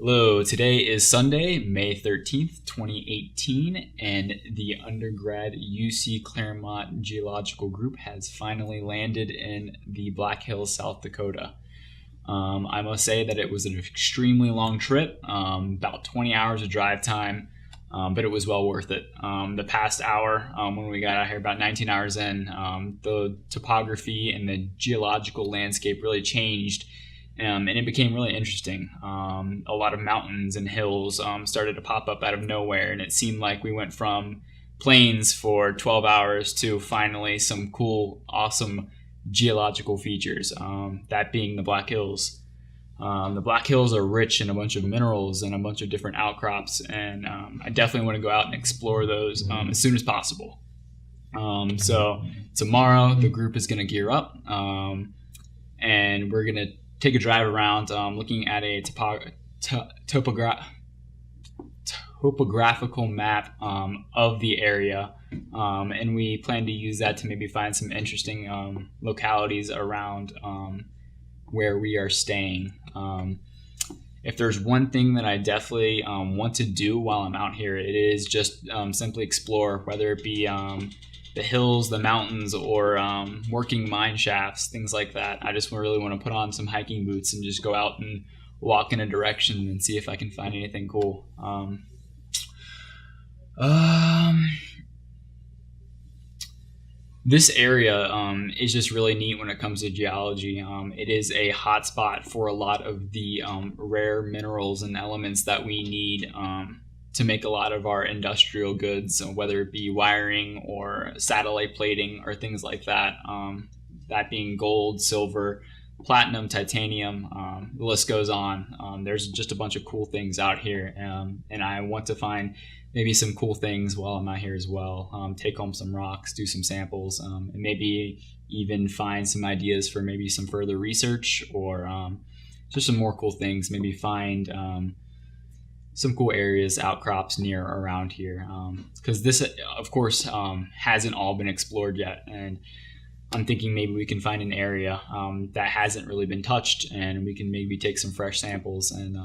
Hello, today is Sunday, May 13th, 2018, and the undergrad UC Claremont Geological Group has finally landed in the Black Hills, South Dakota. I must say that it was an extremely long trip, about 20 hours of drive time, but it was well worth it. The past hour, when we got out here, about 19 hours in, the topography and the geological landscape really changed. And it became really interesting. A lot of mountains and hills started to pop up out of nowhere, and it seemed like we went from plains for 12 hours to finally some cool, awesome geological features, that being the Black Hills. The Black Hills are rich in a bunch of minerals and a bunch of different outcrops, and I definitely want to go out and explore those as soon as possible. So tomorrow the group is going to gear up, and we're going to take a drive around, looking at a topographical map of the area, and we plan to use that to maybe find some interesting localities around where we are staying. If there's one thing that I definitely want to do while I'm out here, it is just simply explore, whether it be the hills, the mountains, or working mine shafts, things like that. I just really want to put on some hiking boots and just go out and walk in a direction and see if I can find anything cool. This area is just really neat when it comes to geology. It is a hotspot for a lot of the rare minerals and elements that we need to make a lot of our industrial goods, whether it be wiring or satellite plating or things like that. That being gold, silver, platinum, titanium, the list goes on. There's just a bunch of cool things out here, and I want to find maybe some cool things while I'm out here as well. Take home some rocks, do some samples, and maybe even find some ideas for maybe some further research, or just some more cool things. Maybe find some cool areas, outcrops near around here, because this, of course, hasn't all been explored yet, and I'm thinking maybe we can find an area that hasn't really been touched, and we can maybe take some fresh samples and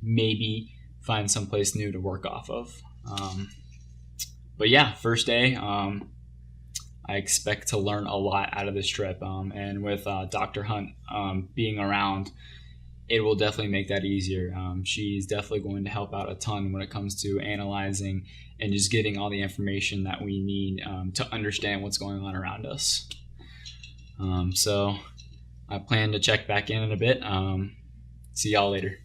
maybe find someplace new to work off of. But yeah, first day, I expect to learn a lot out of this trip, and with Dr. Hunt being around, it will definitely make that easier. She's definitely going to help out a ton when it comes to analyzing and just getting all the information that we need to understand what's going on around us. So I plan to check back in a bit. See y'all later.